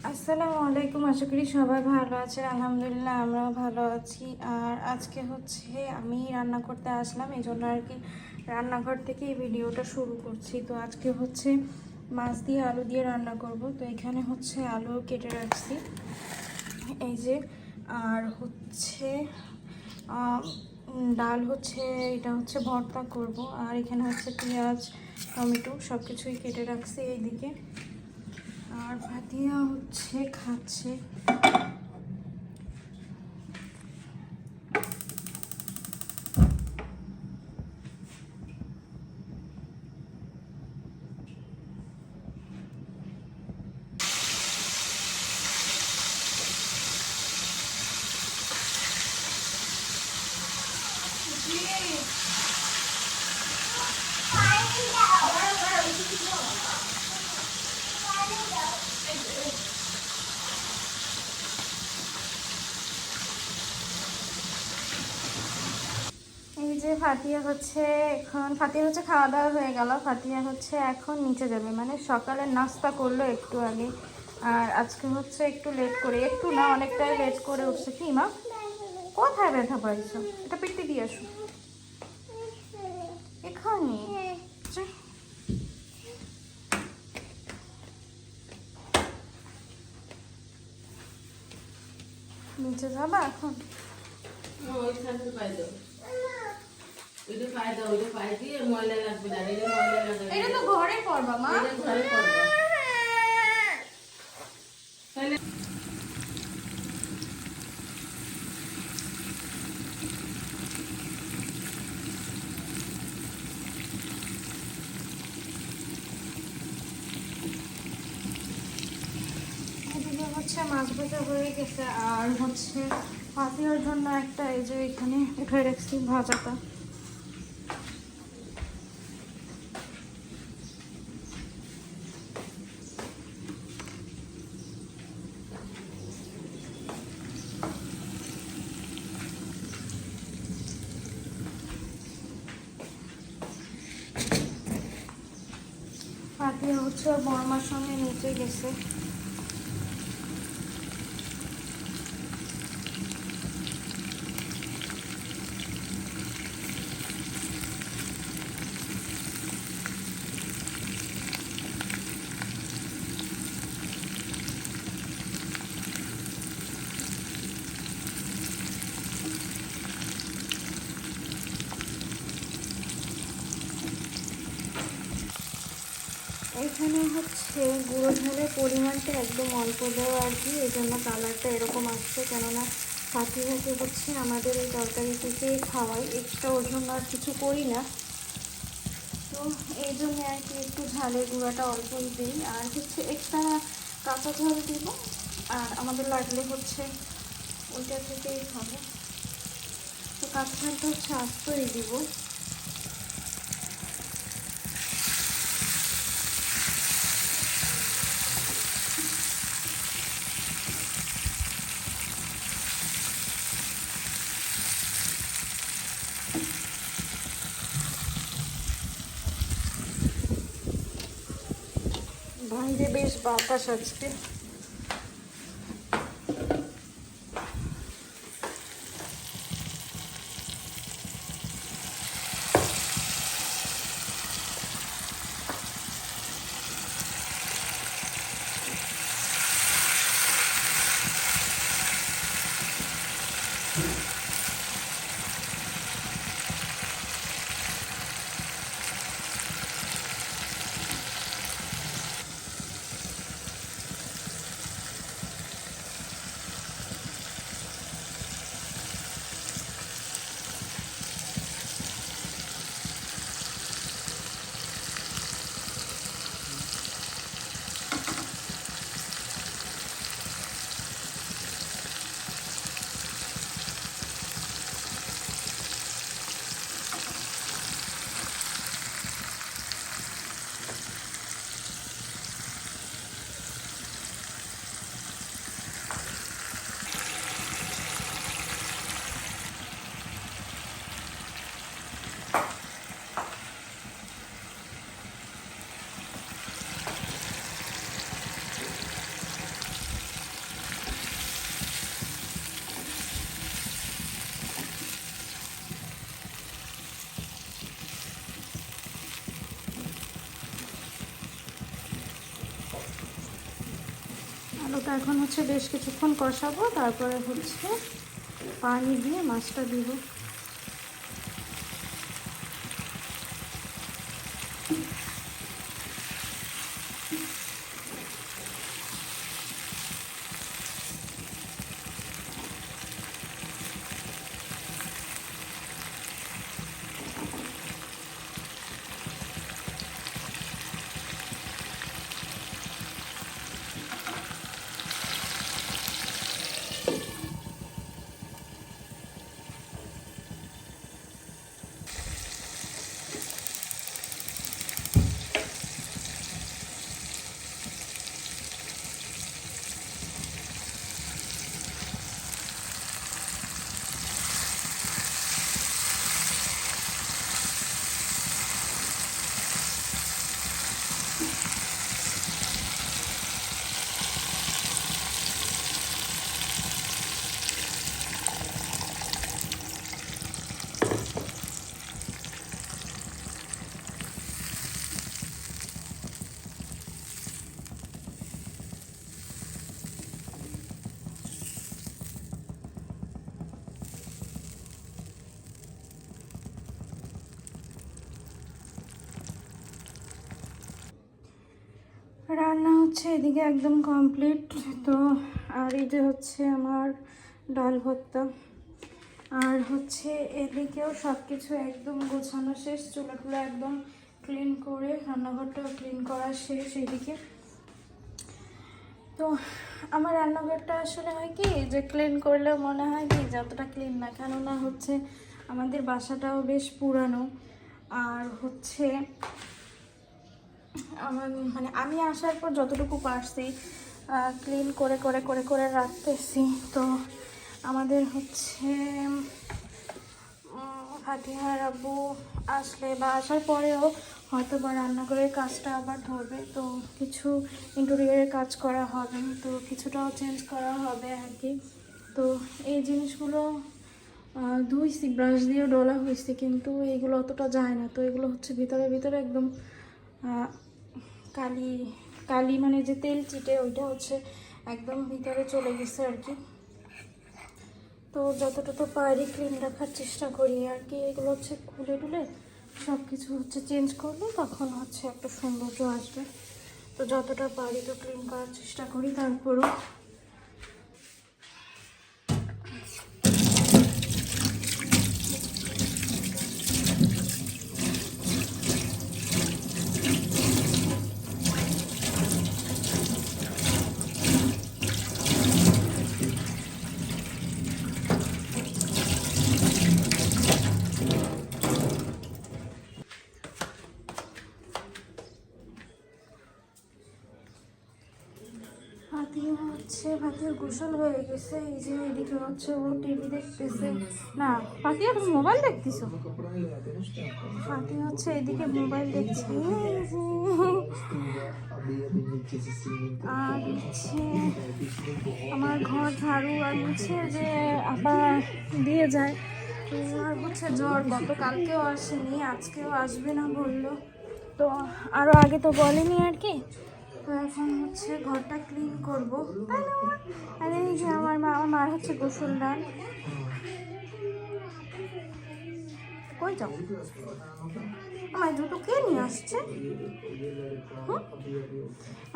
আসসালামু আলাইকুম। আশা করি সবাই ভালো আছেন। আলহামদুলিল্লাহ আমরাও ভালো আছি। আর আজকে হচ্ছে আমি রান্না করতে আসলাম, এই জন্য আর কি রান্নাঘর থেকে এই ভিডিওটা শুরু করছি। তো আজকে হচ্ছে মাছ দিয়ে আলু দিয়ে রান্না করব। তো এখানে হচ্ছে আলু কেটে রাখছি, এই যে। আর হচ্ছে ডাল হচ্ছে, এটা হচ্ছে ভর্তা করব। আর এখানে হচ্ছে পেঁয়াজ, টমেটো সব কিছুই কেটে রাখছি এইদিকে। আর ফাতিয়া হচ্ছে খাচ্ছে। এই যে ফাতিয়া হচ্ছে খাওয়া দাওয়া হয়ে গেল। ফাতিয়া হচ্ছে এখন নিচে যাবে, মানে সকালে নাস্তা করলো একটু আগে। আর আজকে হচ্ছে একটু লেট করে, একটু না অনেকটাই লেট করে উঠছে। কি মা, কোথায় ব্যথা পাইছো? এটা পিটতে দিয়ে আসো এখানে। নিচে যাবা এখন? এটা তো ঘরে করবা মা, ঘরে করবা। এদিকে হচ্ছে মাছ ভাজা হয়ে গেছে। আর হচ্ছে ফাতিয়ার জন্য একটা, এই যে এখানে উঠে রাখছি ভাজাটা। ফাতিয়া হচ্ছে ওর বর্মার সঙ্গে নিচে গেছে। এখানে হচ্ছে গুঁড়ো ঝালের পরিমাণটা একদম অল্প দেওয়া আর কি, এই জন্য কালারটা এরকম আসছে। কেননা ফাতিহাকে হচ্ছে আমাদের এই তরকারি থেকে খাওয়াই, এক্সট্রা ওর জন্য আর কিছু করি না। তো এই জন্য আর কি একটু ঝালের গুঁড়াটা অল্পই দিই। আর হচ্ছে এক্সট্রা কাঁচা ঝাল দিব। আর আমাদের লাগলে হচ্ছে ওইটা থেকেই খাবো। তো কাঁচা ঝালটা হচ্ছে আস্তই দিব। বাইরে বেশ বাতাস আজকে। ওটা এখন হচ্ছে বেশ কিছুক্ষণ কষাবো, তারপরে হচ্ছে পানি দিয়ে মাছটা দিব। রান্না হচ্ছে এদিকে একদম কমপ্লিট। তো আর এই যে হচ্ছে আমার ডাল ভর্তা, আর হচ্ছে এদিকেও সব কিছু একদম গোছানো শেষ, চুলাগুলো একদম ক্লিন করে, রান্নাঘরটাও ক্লিন করা শেষ এইদিকে। তো আমার রান্নাঘরটা আসলে হয় কি যে ক্লিন করলে মনে হয় কি যতটা ক্লিন না, কেননা হচ্ছে আমাদের বাসাটাও বেশ পুরানো, আর হচ্ছে আমার মানে আমি আসার পর যতটুকু পারছি ক্লিন করে করে করে করে রাখতেছি। তো আমাদের হচ্ছে ফাতিহার আব্বু আসলে বা আসার পরেও হয়তো বা রান্নাঘরের কাজটা আবার ধরবে, তো কিছু ইন্টেরিয়রের কাজ করা হবে, তো কিছুটাও চেঞ্জ করা হবে আর কি। তো এই জিনিসগুলো ধুইছি, ব্রাশ দিয়ে ডলা হয়েছে, কিন্তু এইগুলো অতটা যায় না। তো এগুলো হচ্ছে ভিতরে ভিতরে একদম কালি কালি মানে যে তেল চিটে ওইটা হচ্ছে একদম ভিতরে চলে গেছে আর কি। তো যতটা তো পারি ক্লিন রাখার চেষ্টা করি আর কি। এগুলো হচ্ছে খুলে টুলে সব কিছু হচ্ছে চেঞ্জ করলে তখন হচ্ছে একটা সৌন্দর্য আসবে। তো যতটা পারি তো ক্লিন করার চেষ্টা করি। তারপরও ফাতিয়া গোসল হয়ে গেছে। এই যে এদিকে হচ্ছে ও টিভি দেখতেছে, না ফাতিয়া তুমি মোবাইল দেখতেছো, ফাতিয়া হচ্ছে এদিকে মোবাইল দেখছে। আর হচ্ছে আমার ঘর ঝাড়ু আর হচ্ছে যে আপা দিয়ে যায়। আর হচ্ছে জ্বর, গতকালকেও আসেনি, আজকেও আসবে না বললো, তো আরও আগে তো বলেনি আর কি। তো এখন হচ্ছে ঘরটা ক্লিন করবো, তাই না? আর এই যে আমার মার হচ্ছে গোসল ডাল। কই যাও আমার দুটো কে নিয়ে আসছে?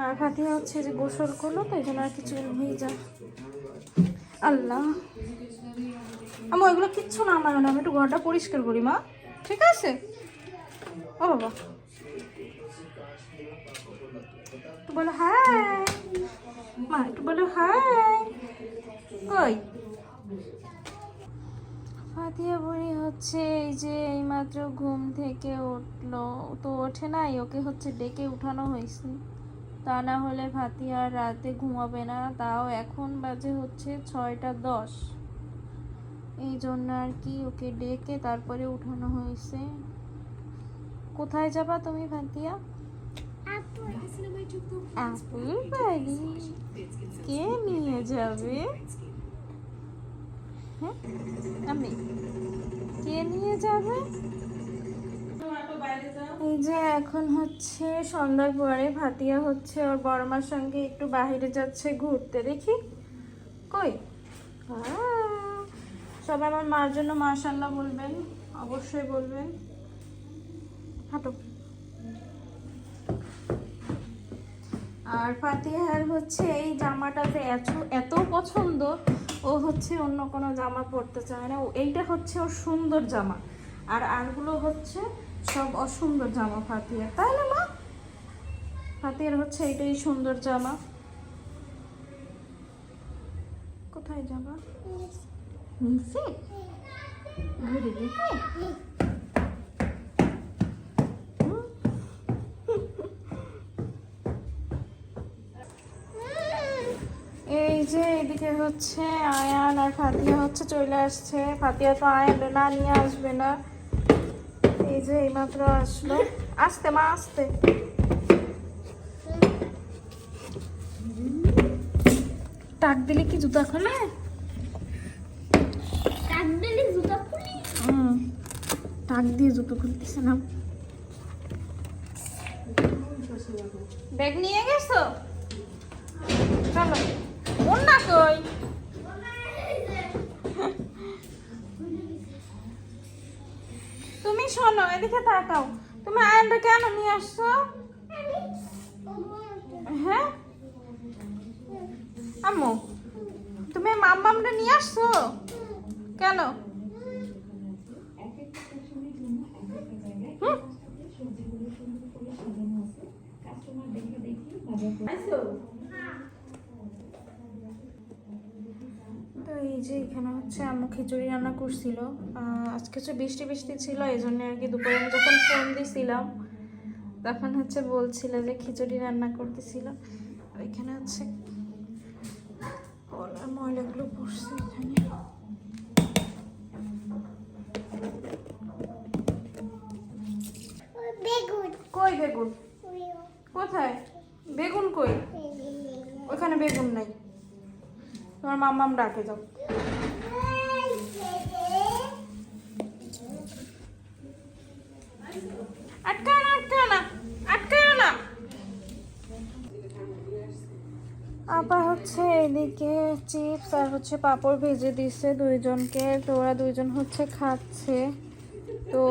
আর ফাতিহা হচ্ছে যে গোসল করলো, তো এই জন্য আর কিছু হয়ে যায়। আল্লাহ, আমার ওইগুলো কিচ্ছু না, আমার আমি একটু ঘরটা পরিষ্কার করি মা, ঠিক আছে? ও বাবা, একটু বলো হাই মা, একটু বলো হাই। কই ফাতিহা বুড়ি হচ্ছে এই যে এইমাত্র ঘুম থেকে উঠলো, তো ওঠে নাই, ওকে হচ্ছে ডেকে উঠানো হয়েছে, তা না হলে ফাতিহা রাতে ঘুমাবে না। তাও এখন বাজে হচ্ছে 6টা 10, এই জন্য আর কি ওকে ডেকে তারপরে উঠানো হয়েছে। কোথায় যাবা তুমি ফাতিহা? আপুর বাড়ি। কে নিয়ে যাবে? হ্যাঁ আমি, কে নিয়ে যাবে? এই যে এখন হচ্ছে সন্ধ্যার পরে ভাতিয়া হচ্ছে ওর বড়মার সঙ্গে একটু বাইরে যাচ্ছে ঘুরতে, দেখি কই। সবাই আমার মার জন্য মাশাআল্লাহ বলবেন, অবশ্যই বলবেন। হাঁটো। আর ফাতিহার হচ্ছে এই জামাটাতে এত পছন্দ, ও হচ্ছে অন্য কোনো জামা পরতে চায় না। এইটা হচ্ছে ওর সুন্দর জামা, আর আরগুলো হচ্ছে সব অসুন্দর জামা ফাতিহার, তাই না মা? ফাতিহার হচ্ছে এইটাই সুন্দর জামা। কোথায় যাবা? নিচে ঘুরে দেখে। এই যে এদিকে হচ্ছে আয়ান আর ফাতিয়া হচ্ছে চলে আসছে। ফাতিয়া তো আয়ান না নিয়ে আসবে না, এই যে এইমাত্র আসলো। আসতে মা, আসতে। টাক দিলে কি জুতা খোলে? টাক দিলে জুতা খুলি? টাক দিয়ে জুতো খুলতেছে না। ব্যাগ নিয়ে গেছো? চলো। ওন্না কই? তুমি শোনো, এদিকে তাকাও। তুমি আয়নটা কেন নিয়ে আসছো? হ্যাঁ আম্মু, তুমি মাম্মামটা নিয়ে আসছো কেন? তো এই যে এখানে হচ্ছে আম্মু খিচুড়ি রান্না করছিল। আজকে হচ্ছে বৃষ্টি বৃষ্টি ছিল, এই জন্য আর কি দুপুরে আমি যখন ফোন দিছিলাম তখন হচ্ছে বলছিল যে খিচুড়ি রান্না করতেছিল। আর এখানে হচ্ছে কলার ময়লাগুলো পড়ছে এখানে। কই বেগুন? কোথায় বেগুন? কই? ওখানে বেগুন নাই, তোমার মাম্মাম ডাকে যাও। আটকাও না, আটকাও না, আটকাও না। আপা হচ্ছে এদিকে চিপস আর হচ্ছে পাঁপড় ভেজে দিচ্ছে দুইজনকে, তো ওরা দুইজন হচ্ছে খাচ্ছে। তো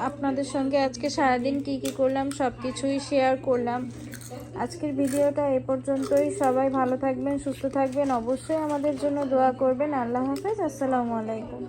আপনাদের সঙ্গে আজকে সারাদিন কি কি করলাম সব কিছুই শেয়ার করলাম। আজকের ভিডিওটা এ পর্যন্তই। সবাই ভালো থাকবেন, সুস্থ থাকবেন, অবশ্যই আমাদের জন্য দোয়া করবেন। আল্লাহ হাফেজ, আসসালামু আলাইকুম।